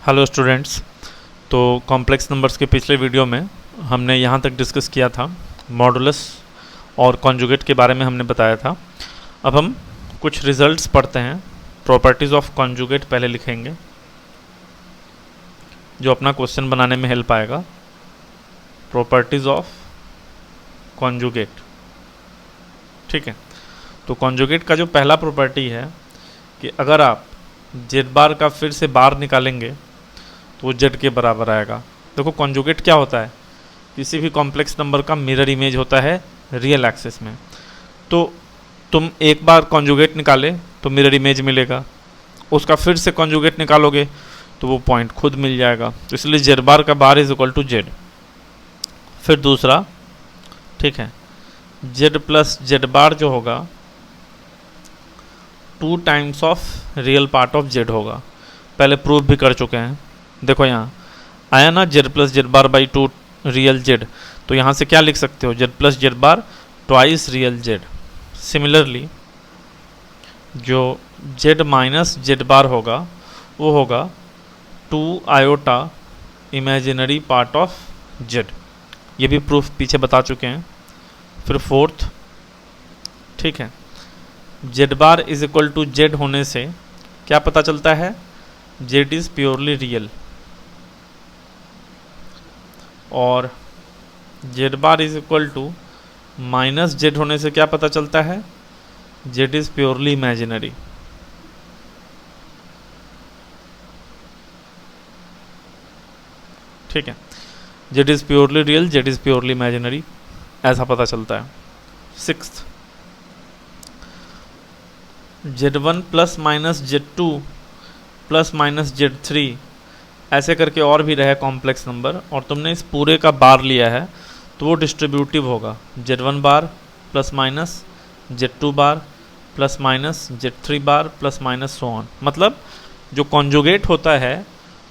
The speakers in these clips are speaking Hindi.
Hello students. तो कॉम्प्लेक्स नंबर्स के पिछले वीडियो में हमने यहाँ तक डिस्कस किया था, मॉडुलस और कॉन्जुगेट के बारे में हमने बताया था। अब हम कुछ रिजल्ट्स पढ़ते हैं। प्रॉपर्टीज़ ऑफ कॉन्जुगेट पहले लिखेंगे जो अपना क्वेश्चन बनाने में हेल्प आएगा। प्रॉपर्टीज़ ऑफ कॉन्जुगेट, ठीक है। तो कॉन्जुगेट का जो पहला प्रॉपर्टी है कि अगर आप जेड बार का फिर से बार निकालेंगे तो वो जेड के बराबर आएगा। देखो कॉन्जुगेट क्या होता है, किसी भी कॉम्प्लेक्स नंबर का मिरर इमेज होता है रियल एक्सिस में। तो तुम एक बार कॉन्जुगेट निकाले तो मिरर इमेज मिलेगा, उसका फिर से कॉन्जुगेट निकालोगे तो वो पॉइंट खुद मिल जाएगा। तो इसलिए जेड बार का bar is equal to Z. फिर दूसरा, ठीक है, जेड प्लस जेड बार जो होगा 2 times of real part of Z होगा। पहले प्रूफ भी कर चुके हैं। देखो यहाँ आया ना Z plus Z bar by 2 real Z, तो यहाँ से क्या लिख सकते हो, जेड प्लस जेड बार ट्वाइस रियल जेड। सिमिलरली जो जेड माइनस जेड बार होगा वो होगा 2 iota imaginary part of Z. ये भी प्रूफ पीछे बता चुके हैं। फिर फोर्थ, ठीक है, Z bar is equal to Z होने से क्या पता चलता है, जेड इज प्योरली रियल। और Z bar is equal to minus Z होने से क्या पता चलता है, जेड इज प्योरली इमेजिनरी। ठीक है, Z is purely real, Z is purely imaginary, ऐसा पता चलता है। Sixth, Z1 plus minus Z2 plus minus Z3 ऐसे करके और भी रहे कॉम्प्लेक्स नंबर, और तुमने इस पूरे का बार लिया है तो वो डिस्ट्रीब्यूटिव होगा। Z1 bar plus minus Z2 bar plus minus Z3 bar plus minus so on. मतलब जो कॉन्जुगेट होता है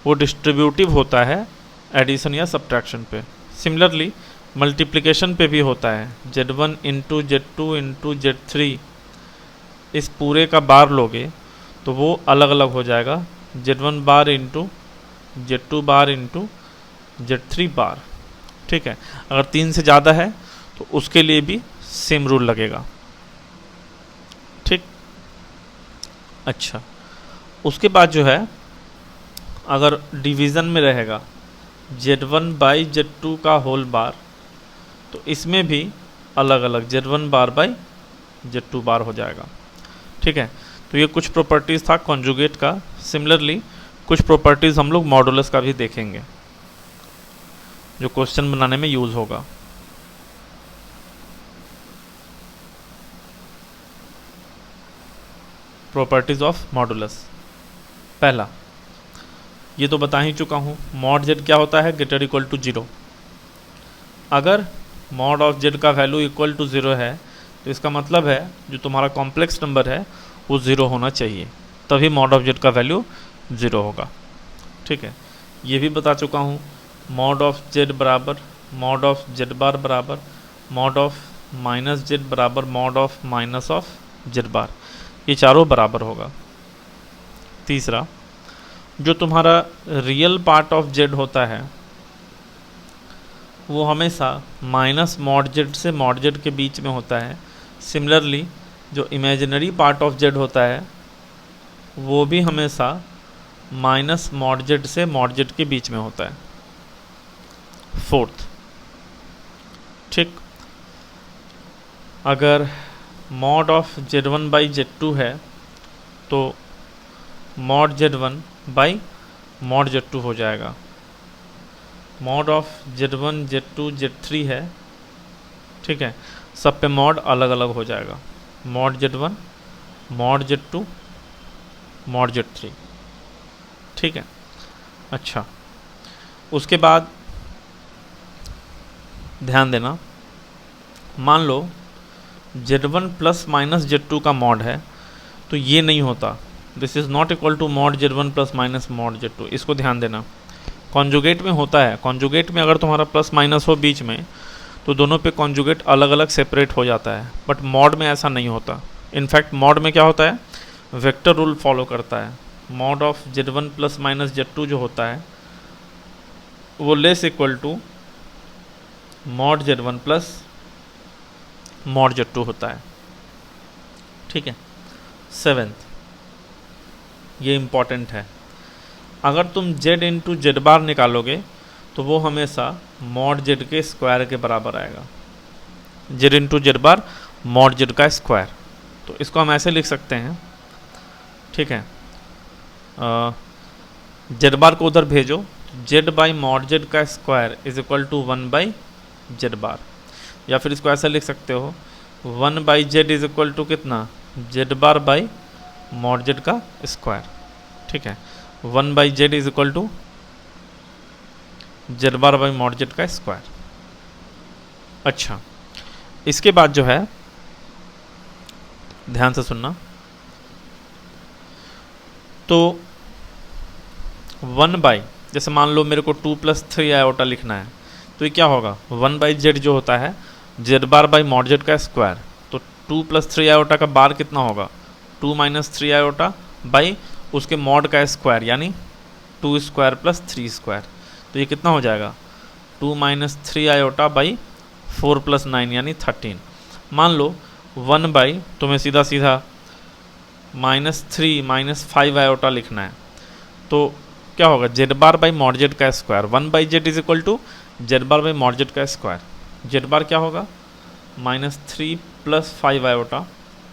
वो डिस्ट्रीब्यूटिव होता है एडिशन या सब्ट्रैक्शन पे। सिमिलरली मल्टीप्लिकेशन पे भी होता है, Z1 into Z2 into Z3 इस पूरे का बार लोगे तो वो अलग अलग हो जाएगा, Z1 bar into Z2 bar into Z3 बार। ठीक है, अगर 3 से ज़्यादा है तो उसके लिए भी सेम रूल लगेगा। ठीक, अच्छा, उसके बाद जो है अगर डिवीज़न में रहेगा Z1 बाई Z2 का होल बार तो इसमें भी अलग अलग Z1 बार बाई Z2 बार हो जाएगा। ठीक है, तो ये कुछ प्रॉपर्टीज़ था कॉन्जुगेट का। सिमिलरली कुछ प्रॉपर्टीज़ हम लोग मॉडुलस का भी देखेंगे जो क्वेश्चन बनाने में यूज़ होगा। प्रॉपर्टीज़ ऑफ मॉडुलस, पहला ये तो बता ही चुका हूँ, मॉड जेड क्या होता है, ग्रेटर इक्वल टू 0। अगर मॉड ऑफ जेड का वैल्यू इक्वल टू 0 है तो इसका मतलब है जो तुम्हारा कॉम्प्लेक्स नंबर है वो 0 होना चाहिए, तभी मॉड ऑफ जेड का वैल्यू 0 होगा। ठीक है, ये भी बता चुका हूँ, मॉड ऑफ जेड बराबर मॉड ऑफ जेड बार बराबर मॉड ऑफ माइनस जेड बराबर mod of minus of Z bar, ये चारों बराबर होगा। तीसरा, जो तुम्हारा रियल पार्ट ऑफ जेड होता है वो हमेशा माइनस मॉड जेड से मॉड जेड के बीच में होता है। सिमिलरली जो इमेजिनरी पार्ट ऑफ जेड होता है वो भी हमेशा माइनस मॉड जेड से मॉड जेड के बीच में होता है। फोर्थ, ठीक, अगर mod of Z1 by Z2 है तो mod Z1 by mod Z2 हो जाएगा। Mod of Z1 Z2 Z3 है, ठीक है, सब पे मॉड अलग अलग हो जाएगा, mod Z1 mod Z2 mod Z3। ठीक है, अच्छा, उसके बाद ध्यान देना, मान लो Z1 प्लस माइनस Z2 का मॉड है तो ये नहीं होता, this is not equal to mod Z1 plus minus mod Z2। इसको ध्यान देना, कॉन्जुगेट में होता है, कॉन्जुगेट में अगर तुम्हारा प्लस माइनस हो बीच में तो दोनों पे कॉन्जुगेट अलग अलग सेपरेट हो जाता है, बट मॉड में ऐसा नहीं होता। इनफैक्ट मॉड में क्या होता है, वेक्टर रूल फॉलो करता है। Mod of Z1 plus minus Z2 जो होता है वो less equal to mod Z1 plus mod Z2 होता है। ठीक है। 7th, ये इम्पॉर्टेंट है, अगर तुम Z इंटू जेड बार निकालोगे तो वो हमेशा मॉड Z के स्क्वायर के बराबर आएगा। Z इंटू जेड बार मॉड Z का स्क्वायर, तो इसको हम ऐसे लिख सकते हैं। ठीक है, जेड बार को उधर भेजो, Z बाई मॉड Z का square is equal to 1 by Z bar, या फिर इसको ऐसा लिख सकते हो 1 by Z is equal to कितना, Z bar by mod Z का स्क्वायर। ठीक है, 1 by Z is equal to Z bar by mod Z का स्क्वायर। अच्छा, इसके बाद जो है ध्यान से सुनना, तो 1 बाई, जैसे मान लो मेरे को 2 प्लस 3 आयोटा लिखना है, तो ये क्या होगा 1 बाई जेड जो होता है Z bar by mod Z का स्क्वायर, तो 2 प्लस 3 आयोटा का बार कितना होगा 2 माइनस 3 आयोटा बाई उसके मॉड का स्क्वायर यानी 2 स्क्वायर प्लस 3 स्क्वायर, तो ये कितना हो जाएगा 2 माइनस 3 आयोटा बाई 4 प्लस 9 यानी 13। मान लो 1 बाई तुम्हें सीधा सीधा माइनस 3 माइनस 5 आयोटा लिखना है, तो क्या होगा Z bar by mod Z का square, 1 by Z is equal to Z bar by mod Z का स्क्वायर। जेड बार क्या होगा minus 3 plus 5 iota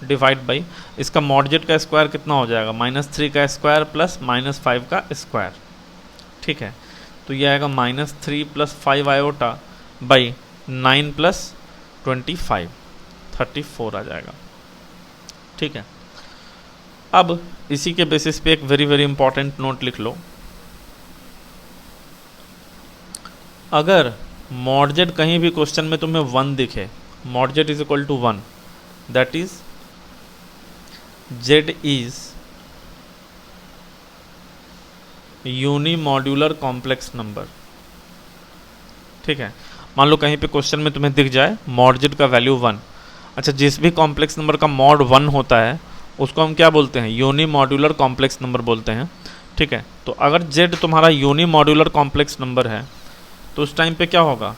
divide by इसका मॉड Z का स्क्वायर कितना हो जाएगा माइनस 3 का स्क्वायर प्लस माइनस 5 का स्क्वायर। ठीक है, तो ये आएगा minus 3 plus 5 iota by 9 plus 25 34 आ जाएगा। ठीक है, अब इसी के बेसिस पे एक वेरी वेरी इंपॉर्टेंट नोट लिख लो, अगर मॉड Z कहीं भी क्वेश्चन में तुम्हें 1 दिखे, mod Z is equal to 1, that is Z is unimodular complex number. ठीक है, मान लो कहीं पे क्वेश्चन में तुम्हें दिख जाए मॉड Z का वैल्यू 1, अच्छा जिस भी कॉम्प्लेक्स नंबर का मॉड 1 होता है उसको हम क्या बोलते हैं यूनिमॉड्यूलर कॉम्प्लेक्स नंबर बोलते हैं। ठीक है, तो अगर Z तुम्हारा यूनिमॉड्यूलर कॉम्प्लेक्स नंबर है तो उस टाइम पे क्या होगा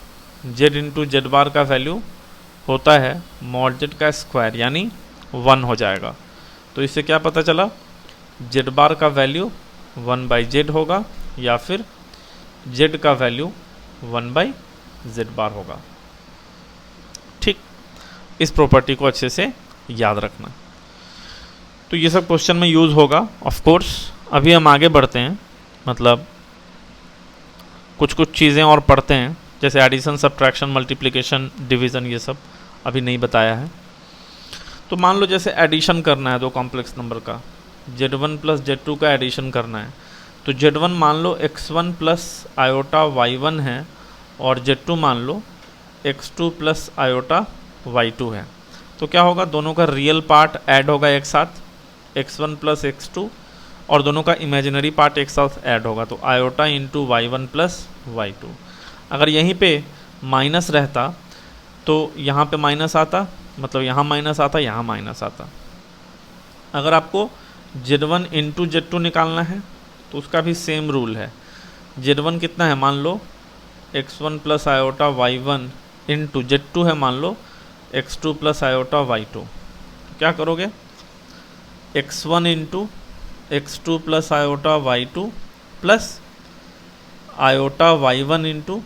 Z इंटू जेड बार का वैल्यू होता है मॉड Z का स्क्वायर यानी 1 हो जाएगा। तो इससे क्या पता चला जेड बार का वैल्यू 1 बाई जेड होगा या फिर Z का वैल्यू 1 बाई जेड बार होगा। ठीक, इस प्रॉपर्टी को अच्छे से याद रखना। तो ये सब क्वेश्चन में यूज़ होगा ऑफ कोर्स। अभी हम आगे बढ़ते हैं, मतलब कुछ कुछ चीज़ें और पढ़ते हैं, जैसे एडिशन सब्ट्रैक्शन मल्टीप्लिकेशन डिवीज़न, ये सब अभी नहीं बताया है। तो मान लो जैसे एडिशन करना है दो कॉम्प्लेक्स नंबर का, Z1 प्लस Z2 का एडिशन करना है, तो Z1 मान लो x1 प्लस आयोटा y1 है और Z2 मान लो x2 प्लस आयोटा y2 है। तो क्या होगा दोनों का रियल पार्ट ऐड होगा एक साथ x1 प्लस x2 और दोनों का इमेजिनरी पार्ट एक साथ ऐड होगा, तो iota into y1 plus y2। अगर यहीं पे माइनस रहता तो यहाँ पे माइनस आता, मतलब यहाँ माइनस आता, यहाँ माइनस आता। अगर आपको Z1 इंटू Z2 निकालना है तो उसका भी सेम रूल है। Z1 कितना है मान लो x1 plus iota y1 into Z2 है मान लो x2 प्लस आयोटा y2। तो क्या करोगे x1 into x2 plus iota y2 plus iota y1 into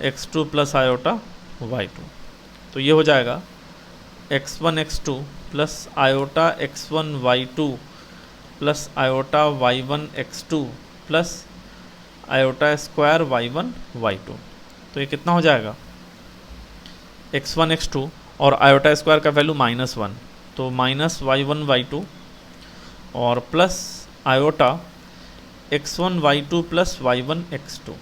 x2 plus iota y2। तो ये हो जाएगा x1 x2 plus iota x1 y2 plus iota y1 x2 plus iota square y1 y2। तो ये कितना हो जाएगा x1 x2 और आयोटा स्क्वायर का वैल्यू -1, तो माइनस y1 y2 और plus iota x1 y2 plus y1 x2।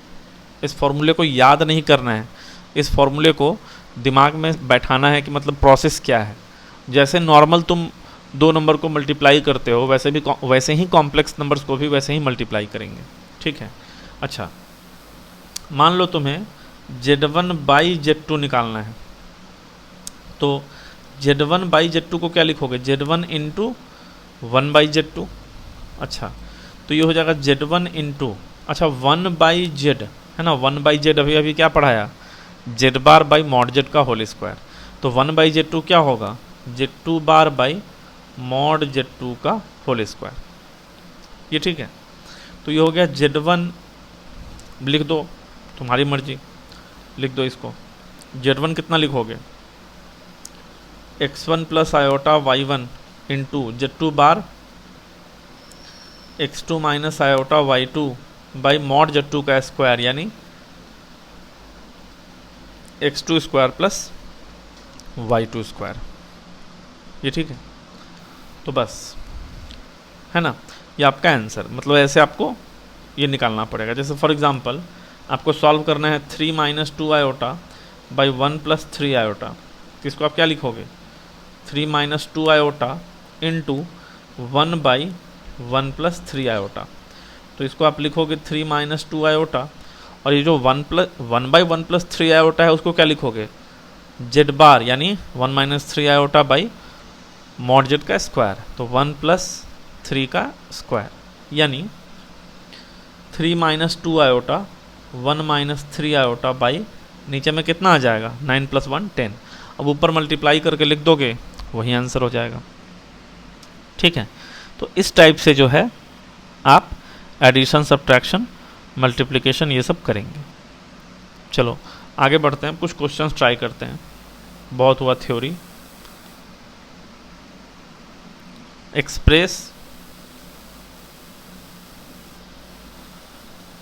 इस फॉर्मूले को याद नहीं करना है, इस फॉर्मूले को दिमाग में बैठाना है कि मतलब प्रोसेस क्या है। जैसे नॉर्मल तुम दो नंबर को मल्टीप्लाई करते हो वैसे ही कॉम्प्लेक्स नंबर्स को भी वैसे ही मल्टीप्लाई करेंगे। ठीक है, अच्छा मान लो तुम्हें Z1 बाई Z2 निकालना है, तो Z1 बाई Z2 को क्या लिखोगे Z1 इंटू 1 बाई Z2। अच्छा तो ये हो जाएगा Z1 इंटू, अच्छा 1/z है ना, 1/z अभी अभी क्या पढ़ाया, Z bar by mod Z का होल स्क्वायर, तो 1/Z2 क्या होगा, Z2 bar by mod Z2 का होल स्क्वायर, ये ठीक है। तो ये हो गया Z1, लिख दो तुम्हारी मर्जी, लिख दो इसको। Z1 कितना लिखोगे, x1 plus iota y1 into Z2 bar x2 minus iota y2 by mod Z2 का स्क्वायर, यानी x2 square plus y2 square, ये ठीक है। तो बस है ना, ये आपका आंसर, मतलब ऐसे आपको ये निकालना पड़ेगा। जैसे फॉर एग्जांपल आपको सॉल्व करना है 3 minus 2 iota by 1 plus 3 iota, तो इसको आप क्या लिखोगे, 3 minus 2 iota into 1 by 1 plus 3 iota, तो इसको आप लिखोगे 3 माइनस 2 आयोटा, और ये जो 1 बाई 1 प्लस 3 आयोटा है उसको क्या लिखोगे, Z बार यानी 1 minus 3 iota by mod Z का स्क्वायर, तो 1 प्लस 3 का स्क्वायर, यानी 3 minus 2 iota 1 minus 3 iota by, नीचे में कितना आ जाएगा 9 प्लस 1 10, अब ऊपर मल्टीप्लाई करके लिख दोगे वही आंसर हो जाएगा, ठीक है। तो इस टाइप से जो है आप एडिशन, सब्ट्रैक्शन, मल्टीप्लिकेशन ये सब करेंगे। चलो आगे बढ़ते हैं, कुछ क्वेश्चंस ट्राई करते हैं, बहुत हुआ थ्योरी। एक्सप्रेस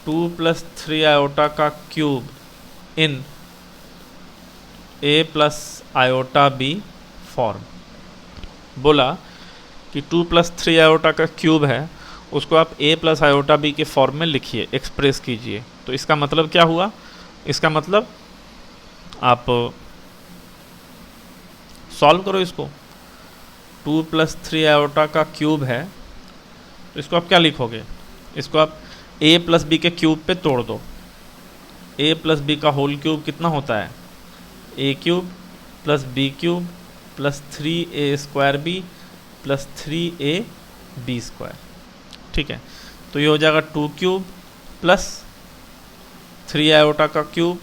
2 प्लस 3 आयोटा का cube in a plus iota B form. बोला कि 2 प्लस 3 आयोटा का क्यूब है, उसको आप a प्लस आयोटा बी के फॉर्म में लिखिए, एक्सप्रेस कीजिए। तो इसका मतलब क्या हुआ, इसका मतलब आप सॉल्व करो इसको। 2 प्लस 3 आयोटा का क्यूब है, तो इसको आप क्या लिखोगे, इसको आप a प्लस बी के क्यूब पे तोड़ दो। a प्लस बी का होल क्यूब कितना होता है, a cube plus B cube plus 3a square B plus 3ab square, ठीक है। तो ये हो जाएगा 2 क्यूब प्लस 3 आयोटा का cube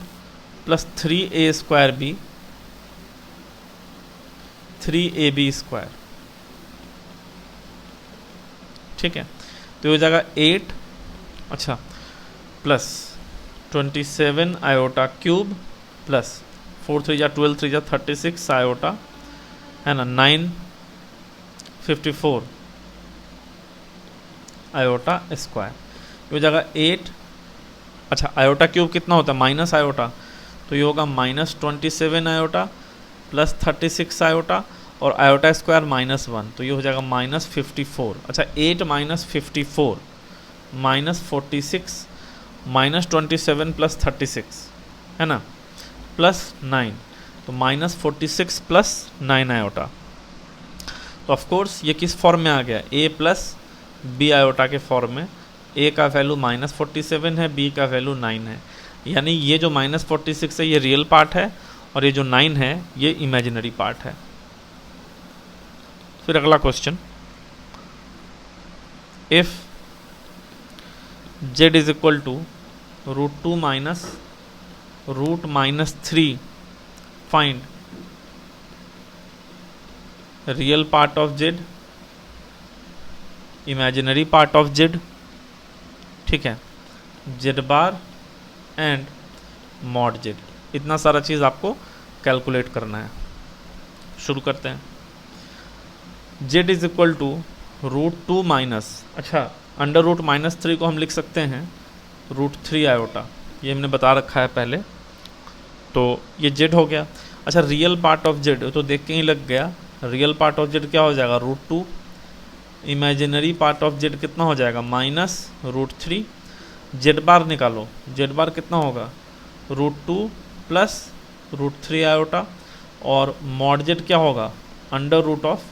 plus 3a square B 3ab square, ठीक है। तो ये हो जाएगा 8, अच्छा प्लस 27 आयोटा क्यूब प्लस 4 3 जा 12 3 जा 36 आयोटा है ना 9 54 आयोटा स्क्वायर, ये हो जाएगा 8, अच्छा आयोटा क्यूब कितना होता है माइनस आयोटा, तो ये होगा माइनस 27 आयोटा प्लस 36 आयोटा और आयोटा स्क्वायर -1, तो ये हो जाएगा -54। अच्छा 8 माइनस 54 माइनस 46 माइनस 27 प्लस 36 है ना प्लस 9, तो -46 प्लस 9 आयोटा। तो ऑफकोर्स ये किस फॉर्म में आ गया, a प्लस बी आयोटा के फॉर्म में। a का वैल्यू -47 है, b का वैल्यू 9 है, यानी ये जो -46 है ये रियल पार्ट है और ये जो 9 है ये इमेजिनरी पार्ट है। फिर अगला question, if z is equal to √2 minus √-3 find real part of z, imaginary part of z, ठीक है, z bar and mod z। इतना सारा चीज़ आपको कैलकुलेट करना है। शुरू करते हैं। z is equal to √2 minus, अच्छा अंडर रूट -3 को हम लिख सकते हैं √3 आयोटा, ये हमने बता रखा है पहले, तो ये z हो गया। अच्छा रियल पार्ट ऑफ z तो देख के ही लग गया, रियल पार्ट ऑफ z क्या हो जाएगा √2, इमेजिनरी पार्ट ऑफ z कितना हो जाएगा -√3, z बार निकालो, z बार कितना होगा √2 प्लस √3 आयोटा और मॉड z क्या होगा अंडर रूट ऑफ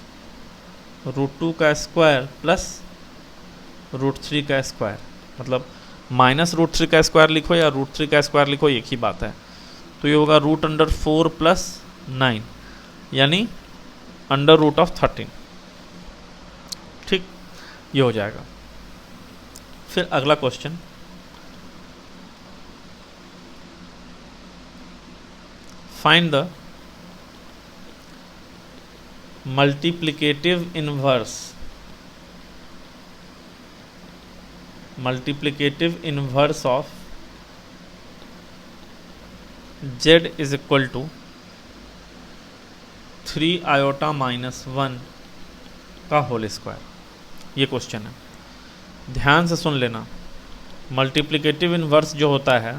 √2 का स्क्वायर प्लस √3 का स्क्वायर, मतलब -√3 का स्क्वायर लिखो या √3 का स्क्वायर लिखो एक ही बात है। तो ये होगा √4 प्लस 9 यानी अंडर रूट ऑफ 13, ठीक, ये हो जाएगा। फिर अगला question, find the multiplicative inverse of z is equal to 3 iota minus 1 का होल स्क्वायर। ये क्वेश्चन है, ध्यान से सुन लेना। मल्टीप्लिकेटिव इन्वर्स जो होता है,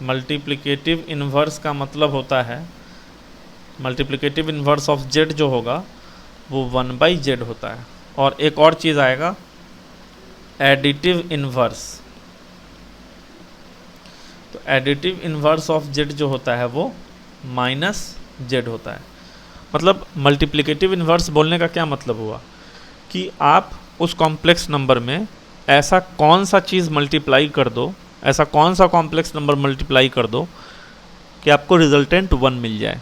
मल्टीप्लिकेटिव इन्वर्स का मतलब होता है, मल्टीप्लिकेटिव इन्वर्स ऑफ जेड जो होगा वो 1/z होता है। और एक और चीज़ आएगा, एडिटिव इन्वर्स। तो एडिटिव इन्वर्स ऑफ जेड जो होता है वो -z होता है। मतलब मल्टीप्लिकेटिव इन्वर्स बोलने का क्या मतलब हुआ कि आप उस कॉम्प्लेक्स नंबर में ऐसा कौन सा चीज़ मल्टीप्लाई कर दो, ऐसा कौन सा कॉम्प्लेक्स नंबर मल्टीप्लाई कर दो कि आपको रिजल्टेंट 1 मिल जाए।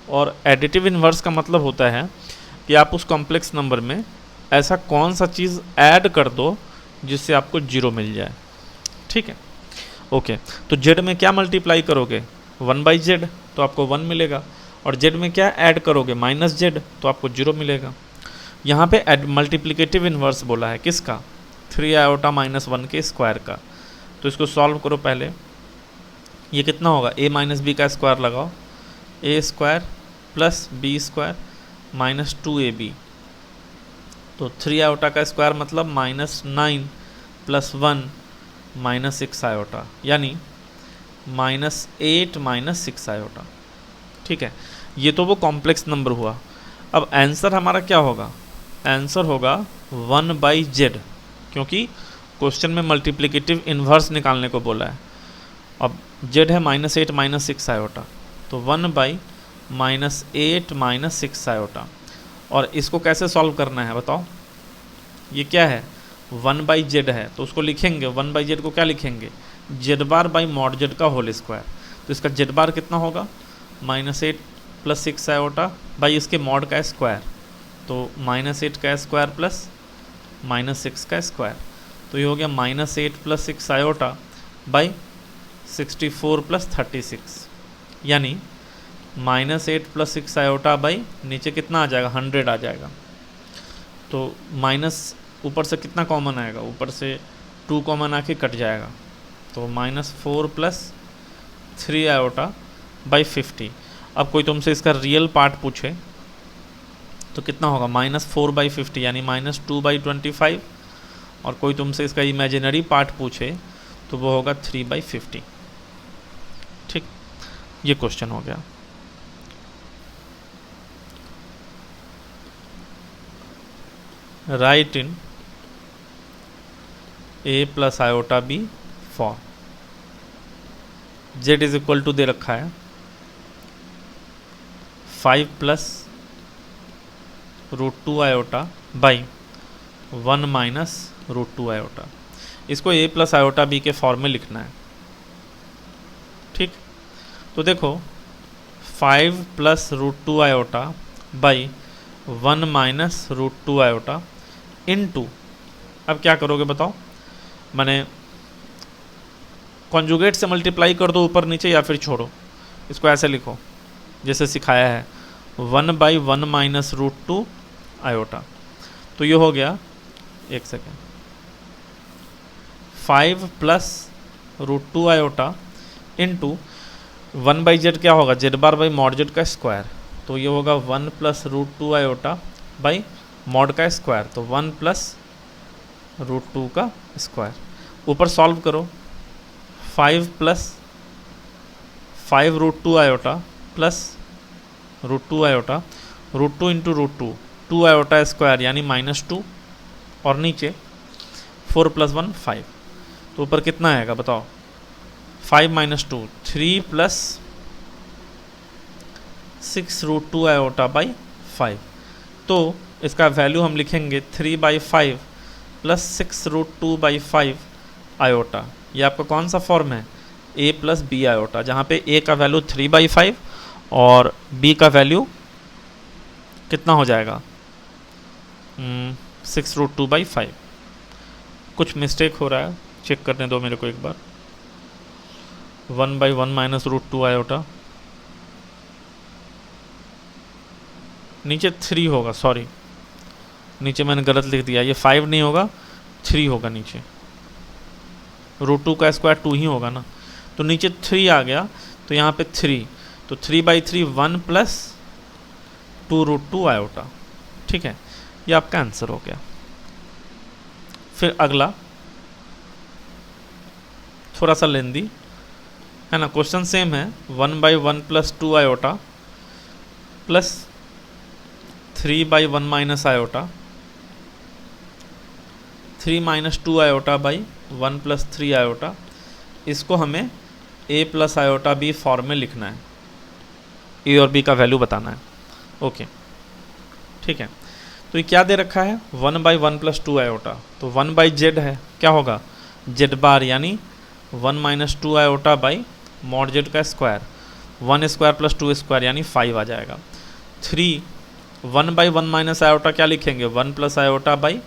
और एडिटिव इन्वर्स का मतलब होता है कि आप उस कॉम्प्लेक्स नंबर में ऐसा कौन सा चीज़ ऐड कर दो जिससे आपको 0 मिल जाए। ठीक है, ओके। तो जेड में क्या मल्टीप्लाई करोगे, 1/z, तो आपको 1 मिलेगा। और जेड में क्या ऐड करोगे, -z, तो आपको 0 मिलेगा। यहाँ पे मल्टीप्लिकेटिव इन्वर्स बोला है किसका, 3 iota - 1 के स्क्वायर का। तो इसको सॉल्व करो पहले। ये कितना होगा, a - b का स्क्वायर लगाओ, a² + b² - 2ab। तो 3 iota का स्क्वायर मतलब -9 + 1 - 6 iota, यानी -8 - 6 iota। ठीक है, ये तो वो कॉम्प्लेक्स नंबर हुआ। अब आंसर हमारा क्या होगा, आंसर होगा 1/z, क्योंकि क्वेश्चन में मल्टीप्लिकेटिव इन्वर्स निकालने को बोला है। अब z है -8 - 6 iota, तो 1/-8 - 6 iota। और इसको कैसे सॉल्व करना है बताओ, ये क्या है, 1/z है, तो उसको लिखेंगे 1/z को क्या लिखेंगे, z⁻/mod z का होल स्क्वायर। तो इसका z कितना होगा, -8 + 6 iota बाई इसके मॉड का स्क्वायर, तो -8 का स्क्वायर प्लस -6 का स्क्वायर। तो ये हो गया -8 + 6 iota बाई 64 + 36, यानी -8 + 6 iota बाई नीचे कितना आ जाएगा, 100 आ जाएगा। तो माइनस ऊपर से कितना कॉमन आएगा, ऊपर से 2 कॉमन आके कट जाएगा, तो -4 + 3 iota बाई 50। अब कोई तुमसे इसका रियल पार्ट पूछे तो कितना होगा, -4/50 यानी -2/25। और कोई तुमसे इसका इमेजिनरी पार्ट पूछे तो वो होगा 3/50। ठीक, ये क्वेश्चन हो गया। Right in a + iota b for z = दे रखा है 5 + √2 iota बाई 1 - √2 iota। इसको a + iota b के फॉर्म में लिखना है। ठीक, तो देखो 5 + √2 iota बाई 1 - √2 iota इनटू, अब क्या करोगे बताओ, मैंने कॉन्जुगेट से मल्टीप्लाई कर दो ऊपर नीचे, या फिर छोड़ो, इसको ऐसे लिखो जैसे सिखाया है, 1/1 - √2 iota। तो ये हो गया, एक सेकेंड, 5 + √2 iota इंटू 1/z क्या होगा, z⁻/mod z का स्क्वायर। तो ये होगा 1 + √2 iota बाई मॉड का स्क्वायर, तो 1 + √2 का स्क्वायर। ऊपर सॉल्व करो, 5 + 5 √2 iota plus √2 iota, √2 × √2 2 iota square यानी -2, और नीचे 4 + 1 5। तो ऊपर कितना आएगा बताओ, 5 - 2 3 + 6 √2 iota बाई 5। तो इसका वैल्यू हम लिखेंगे 3/5 + 6 √2 बाई 5 iota। ये आपका कौन सा फॉर्म है, a + b iota, जहाँ पे a का वैल्यू 3/5 और b का वैल्यू कितना हो जाएगा, 6√2/5। कुछ मिस्टेक हो रहा है, चेक करने दो मेरे को एक बार। 1/1 माइनस √2 आयोटा, नीचे 3 होगा, सॉरी नीचे मैंने गलत लिख दिया, ये 5 नहीं होगा 3 होगा नीचे, √2 का स्क्वायर 2 ही होगा ना, तो नीचे 3 आ गया, तो यहाँ पे 3, तो 3/3 1 प्लस 2√2 आयोटा। ठीक है, ये आपका आंसर हो गया। फिर अगला थोड़ा सा लेंदी है ना, क्वेश्चन सेम है, 1/1 plus 2 iota plus 3/1 minus iota, 3 minus 2 iota by 1 plus 3 iota. इसको हमें a plus iota B form में लिखना है, ए और बी का वैल्यू बताना है। ओके ठीक है, तो ये क्या दे रखा है, 1/1 प्लस 2 आयोटा, तो 1/z है, क्या होगा z बार, यानी 1 minus 2 iota by mod z का स्क्वायर, 1 स्क्वायर प्लस 2 स्क्वायर यानी 5 आ जाएगा। 3 1/1 माइनस आयोटा क्या लिखेंगे, 1 प्लस आयोटा बाई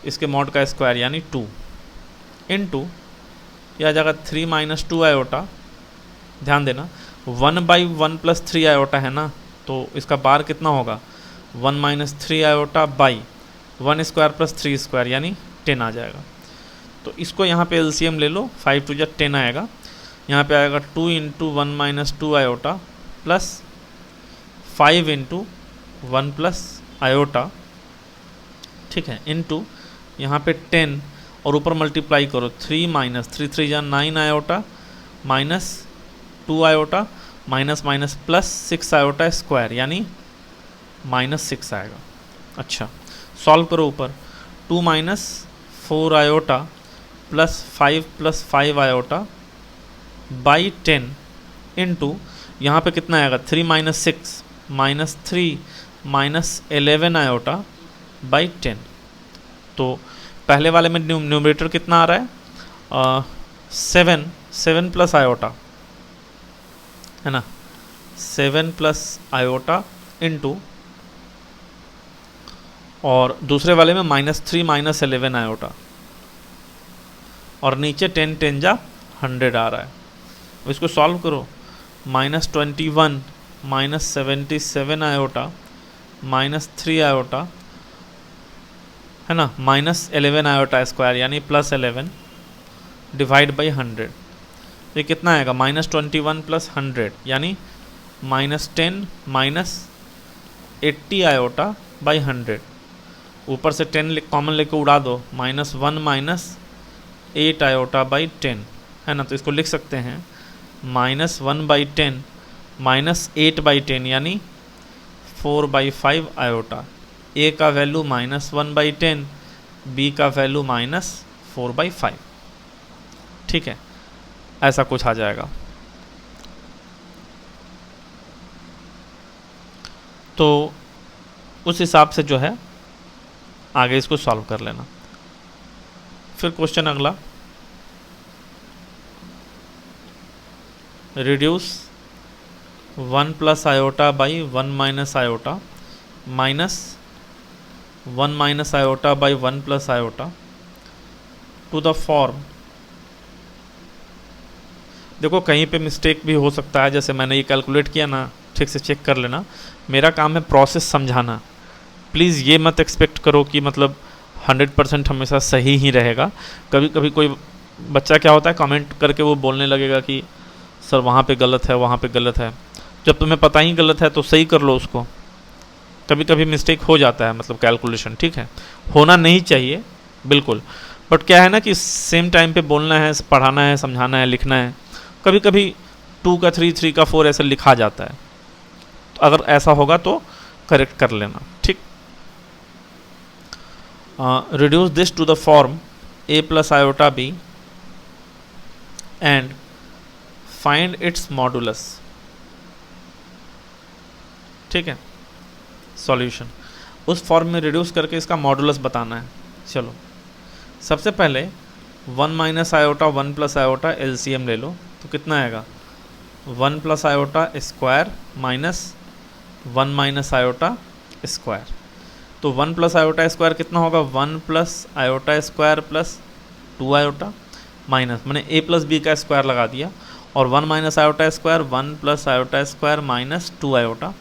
इसके मॉड का स्क्वायर यानी 2 इनटू यह आ जाएगा 3 माइनस 2 आयोटा। ध्यान देना 1/1 प्लस 3 आयोटा है ना, तो इसका बार कितना होगा, 1 minus 3 iota by 1 square plus 3 square यानी 10 आ जाएगा। तो इसको यहाँ पे एलसीएम ले लो, 5 2 10 आएगा, यहाँ पे आएगा 2 into 1 minus 2 iota plus 5 into 1 plus iota. ठीक है, इनटू यहाँ पे 10 और ऊपर मल्टीप्लाई करो, 3 माइनस 3 3 जा 9 iota minus 2 iota minus minus plus 6 iota square यानी -6 आएगा। अच्छा सॉल्व करो ऊपर, 2 minus 4 iota plus 5 plus 5 iota by 10 into यहाँ पे कितना आएगा, 3 minus 6 minus 3 minus 11 iota by 10। तो पहले वाले में न्यूमरेटर कितना आ रहा है, 7 प्लस आयोटा है ना, 7 प्लस आयोटा इंटू, और दूसरे वाले में -3 माइनस 11 आयोटा, और नीचे 10 10 जा 100 आ रहा है। अब इसको सॉल्व करो, -21 माइनस 77 आयोटा माइनस 3 आयोटा है ना, माइनस 11 आयोटा स्क्वायर यानी प्लस 11 डिवाइड बाई 100। ये कितना आएगा, -21 प्लस 100 यानी -10 माइनस 80 आयोटा बाई 100। ऊपर से 10 कॉमन लेके उड़ा दो, -1 माइनस 8 आयोटा बाई 10 है ना, तो इसको लिख सकते हैं -1/10 माइनस 8/10 यानी 4/5 आयोटा। ए का वैल्यू -1/10, बी का वैल्यू -4/5। ठीक है, ऐसा कुछ आ जाएगा। तो उस हिसाब से जो है आगे इसको सॉल्व कर लेना। फिर क्वेश्चन अगला, reduce 1 plus iota by 1 minus iota minus 1 minus iota by 1 plus iota to the form. देखो कहीं पे मिस्टेक भी हो सकता है, जैसे मैंने ये कैलकुलेट किया ना, ठीक से चेक कर लेना। मेरा काम है प्रोसेस समझाना, प्लीज़ ये मत एक्सपेक्ट करो कि मतलब 100% हमेशा सही ही रहेगा। कभी कभी कोई बच्चा क्या होता है, कमेंट करके वो बोलने लगेगा कि सर वहाँ पे गलत है, वहाँ पे गलत है। जब तुम्हें पता ही गलत है तो सही कर लो उसको। कभी कभी मिस्टेक हो जाता है, मतलब कैलकुलेशन, ठीक है, होना नहीं चाहिए बिल्कुल, बट क्या है ना कि सेम टाइम पे बोलना है, पढ़ाना है, समझाना है, लिखना है। कभी कभी 2 का 3, 3 का 4 ऐसा लिखा जाता है, तो अगर ऐसा होगा तो करेक्ट कर लेना। ठीक, reduce this to the form a plus iota b and find its modulus. ठीक है, सॉल्यूशन उस फॉर्म में रिड्यूस करके इसका मॉडुलस बताना है। चलो सबसे पहले 1 minus iota 1 plus iota LCM ले लो, तो कितना आएगा, 1 plus iota square minus 1 minus iota square. तो 1 प्लस आयोटा स्क्वायर कितना होगा, 1 plus iota square plus 2 iota minus, मैंने a प्लस बी का स्क्वायर लगा दिया, और 1 minus iota square 1 plus iota square minus 2 iota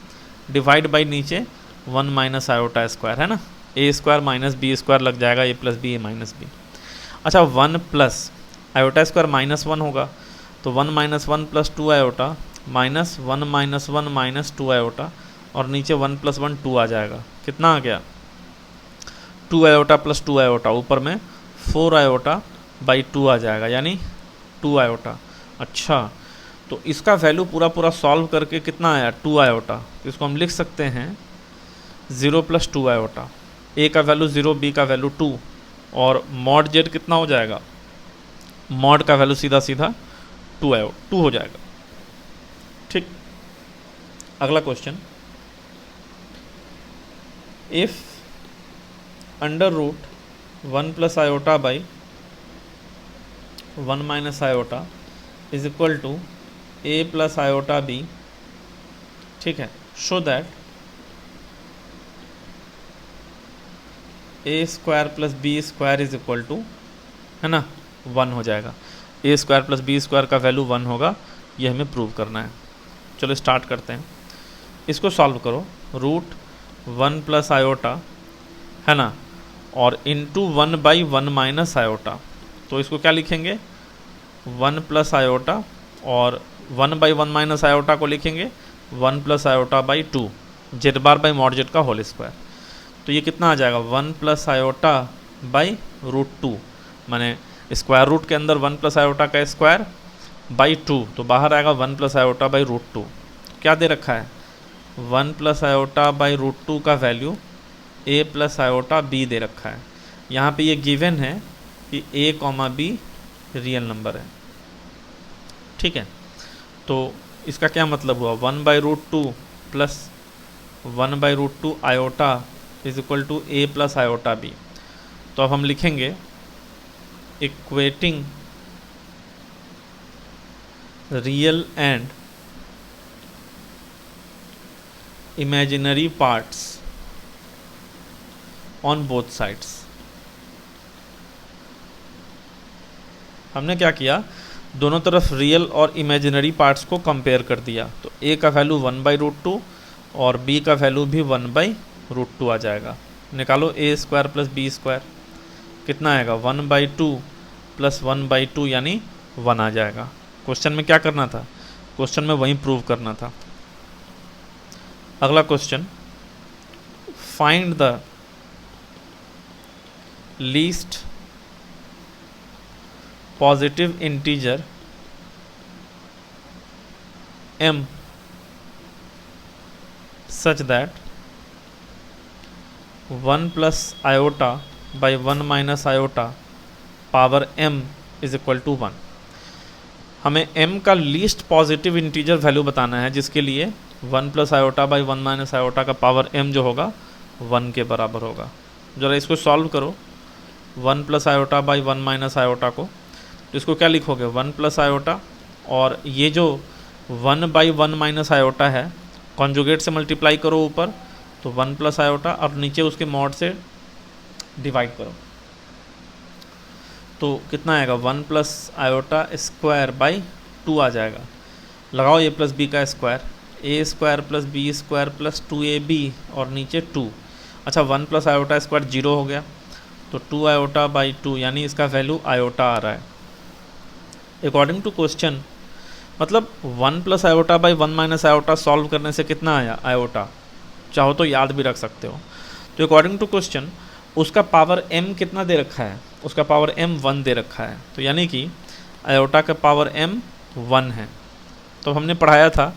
divide by नीचे 1 माइनस आयोटा स्क्वायर है ना, a square minus B square लग जाएगा, a plus B A minus B. अच्छा 1 प्लस आयोटा स्क्वायर माइनस 1 होगा, तो 1 minus 1 plus 2 iota minus 1 minus 1 minus 2 iota, और नीचे 1 प्लस 1 2 आ जाएगा, कितना आ गया 2 आयोटा प्लस 2 आयोटा, ऊपर में 4 आयोटा बाई 2 आ जाएगा, यानी 2 आयोटा। अच्छा तो इसका वैल्यू पूरा पूरा सॉल्व करके कितना आया 2 आयोटा, इसको हम लिख सकते हैं 0 प्लस 2 आयोटा, a का वैल्यू 0 b का वैल्यू 2, और मॉड z कितना हो जाएगा, मॉड का वैल्यू सीधा सीधा 2 हो जाएगा। ठीक, अगला question, if under root 1 plus iota by 1 minus iota is equal to a plus iota b, ठीक है, show that a square plus B square is equal to, है ना, 1 हो जाएगा, a square plus B square का वैल्यू 1 होगा, ये हमें प्रूव करना है। चलो स्टार्ट करते हैं, इसको सॉल्व करो, रूट 1 प्लस आयोटा है ना, और इंटू 1 बाई 1 माइनस आयोटा, तो इसको क्या लिखेंगे 1 प्लस आयोटा, और 1 बाई 1 माइनस आयोटा को लिखेंगे 1 plus iota by 2 Z bar by mod Z का होल स्क्वायर, तो ये कितना आ जाएगा 1 प्लस आयोटा बाई रूट 2, माने स्क्वायर रूट के अंदर 1 प्लस आयोटा का स्क्वायर बाई 2, तो बाहर आएगा 1 प्लस आयोटा बाई रूट 2। क्या दे रखा है 1 प्लस आयोटा बाई रूट 2 का value a plus iota b दे रखा है, यहाँ पे ये गिवन है कि a comma b real number है। ठीक है, तो इसका क्या मतलब हुआ 1 by root 2 plus 1 by root 2 iota is equal to a plus iota b, तो अब हम लिखेंगे equating real and imaginary parts on both sides. हमने क्या किया, दोनों तरफ रियल और इमेजिनरी पार्ट्स को कंपेयर कर दिया, तो a का वैल्यू 1 बाई रूट 2 और b का वैल्यू भी 1 बाई रूट 2 आ जाएगा। निकालो a square plus B square, कितना आएगा 1 बाई 2 प्लस 1 बाई 2 यानी 1 आ जाएगा। क्वेश्चन में क्या करना था, क्वेश्चन में वहीं प्रूव करना था। अगला question, find the least positive integer m such that 1 plus iota by 1 minus iota power m is equal to 1। हमें m का लीस्ट पॉजिटिव इंटीजर वैल्यू बताना है, जिसके लिए 1 plus iota by 1 minus iota का पावर m जो होगा 1 के बराबर होगा। जरा इसको सॉल्व करो 1 plus iota by 1 minus iota को, तो इसको क्या लिखोगे 1 प्लस आयोटा, और ये जो 1 बाई 1 माइनस आयोटा है कॉन्जुगेट से मल्टीप्लाई करो ऊपर, तो 1 प्लस आयोटा, और नीचे उसके मॉड से डिवाइड करो, तो कितना आएगा 1 प्लस आयोटा स्क्वायर बाई 2 आ जाएगा। लगाओ a प्लस बी का square, a square plus B square plus 2ab और नीचे 2। अच्छा 1 प्लस आयोटा स्क्वायर 0 हो गया, तो 2 आयोटा बाई 2 यानी इसका वैल्यू आयोटा आ रहा है। अकॉर्डिंग टू क्वेश्चन, मतलब 1 plus iota by 1 minus iota solve करने से कितना आया आयोटा, चाहो तो याद भी रख सकते हो। तो अकॉर्डिंग टू क्वेश्चन उसका पावर m कितना दे रखा है, उसका पावर m 1 दे रखा है, तो यानी कि आयोटा का पावर m 1 है। तो हमने पढ़ाया था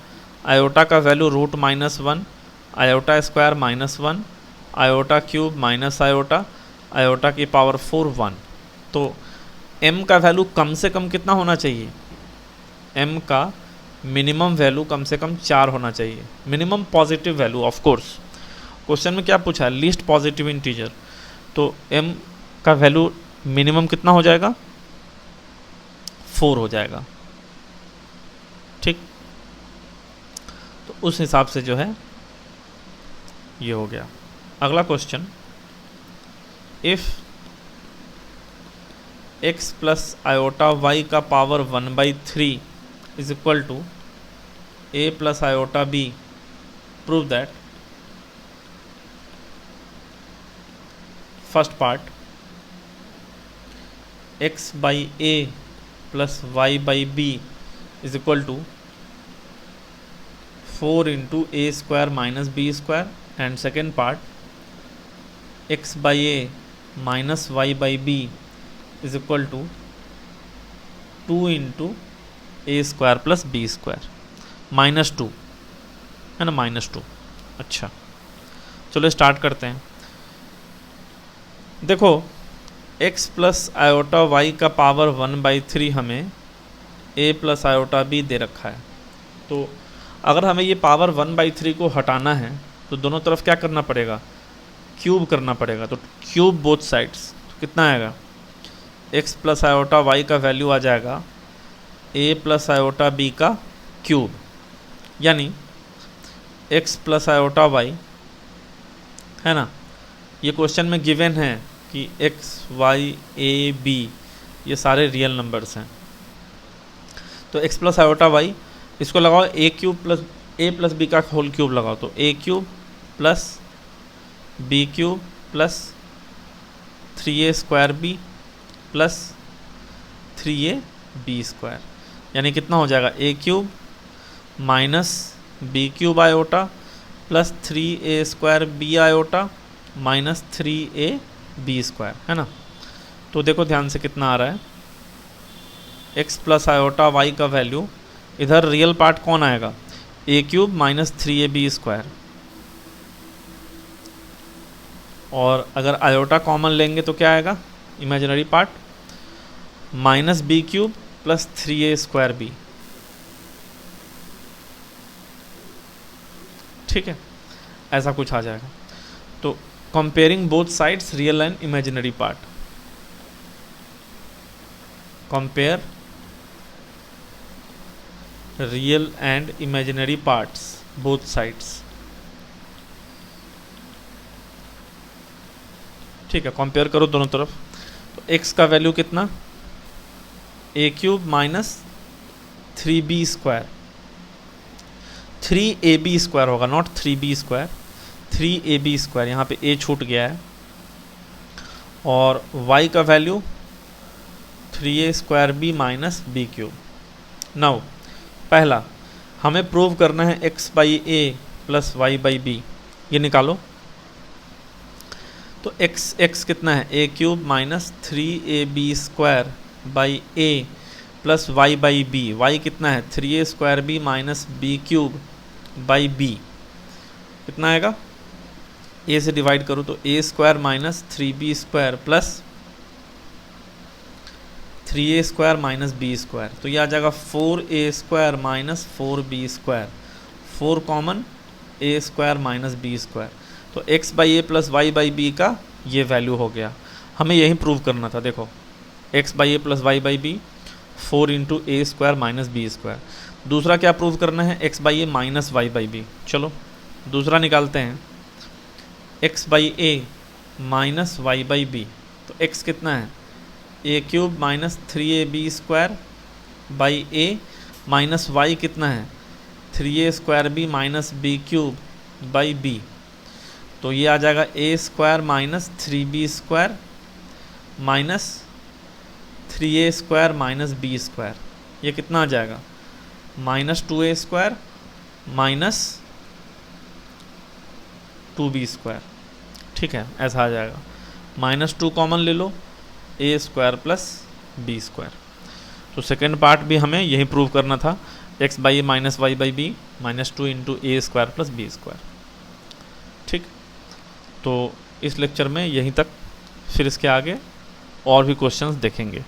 आयोटा का value root minus 1, iota square minus 1, iota cube minus iota, iota की पावर 4 1। तो m का वैल्यू कम से कम कितना होना चाहिए, m का मिनिमम वैल्यू कम से कम 4 होना चाहिए, minimum positive value. Of course question में क्या पूछा है, लीस्ट पॉजिटिव इंटीजर, तो m का वैल्यू मिनिमम कितना हो जाएगा 4 हो जाएगा। ठीक, तो उस हिसाब से जो है ये हो गया। अगला question, if x plus iota y का power 1/3 is equal to a plus iota b, prove that. First part, x by a plus y by b is equal to 4 into A square minus B square, and second part, x by a minus y by b is equal to 2 into A square plus B square, -2 है ना, -2। अच्छा चलो स्टार्ट करते हैं। देखो x प्लस आयोटा y का पावर 1/3 हमें a प्लस आयोटा b दे रखा है। तो अगर हमें ये पावर 1/3 को हटाना है तो दोनों तरफ क्या करना पड़ेगा, क्यूब करना पड़ेगा। तो क्यूब बोथ साइड्स, तो कितना आएगा, x प्लस आयोटा y का वैल्यू आ जाएगा a प्लस आयोटा b का क्यूब, यानी x प्लस आयोटा y है ना। ये क्वेश्चन में गिवन है कि x y a b ये सारे रियल नंबर्स हैं। तो x प्लस आयोटा y, इसको लगाओ a क्यूब प्लस b का होल क्यूब लगाओ, तो a cube plus b cube plus 3a square b plus 3a b square, यानी कितना हो जाएगा, a cube minus B cube iota plus 3a square b iota minus 3a b square, है ना। तो देखो ध्यान से कितना आ रहा है, x प्लस आयोटा y का वैल्यू, इधर रियल पार्ट कौन आएगा, a cube minus 3ab square, और अगर आयोटा कॉमन लेंगे तो क्या आएगा, imaginary part, minus B cube plus 3a square b। ठीक है, ऐसा कुछ आ जाएगा। तो comparing both sides, real and imaginary part, compare real and imaginary parts both sides. ठीक है, कंपेयर करो दोनों तरफ। तो x का वैल्यू कितना, a cube minus 3b square, 3ab square होगा, not 3b square, 3ab square, यहाँ पे a छूट गया है, और y का वैल्यू 3a square b minus B cube. Now पहला हमें प्रूव करना है x by a plus y by b, ये निकालो। तो x कितना है, a cube minus 3ab square by a plus y by b, y कितना है 3a square b minus B cube by b, कितना आएगा, a से डिवाइड करो तो a square minus 3b square plus 3a square minus b square, तो ये आ जाएगा 4a square minus 4b square, 4 common, a square minus b square. तो x by a plus y by b का ये वैल्यू हो गया, हमें यही प्रूव करना था। देखो x by a plus y by b 4 into A square minus B square. दूसरा क्या प्रूव करना है, x by a minus y by b। चलो दूसरा निकालते हैं, x by a minus y by b, तो x कितना है, a cube minus 3ab square by a minus y कितना है 3a square b minus B cube by b, तो ये आ जाएगा a square minus 3b square minus 3a square minus b square, ये कितना आ जाएगा, minus 2a square minus 2b square. ठीक है, ऐसा आ जाएगा, -2 कॉमन ले लो, a square plus b square. तो सेकेंड पार्ट भी हमें यही प्रूव करना था, x by A minus Y by B -2 into A square plus B square. ठीक, तो इस लेक्चर में यहीं तक, फिर इसके आगे और भी क्वेश्चंस देखेंगे।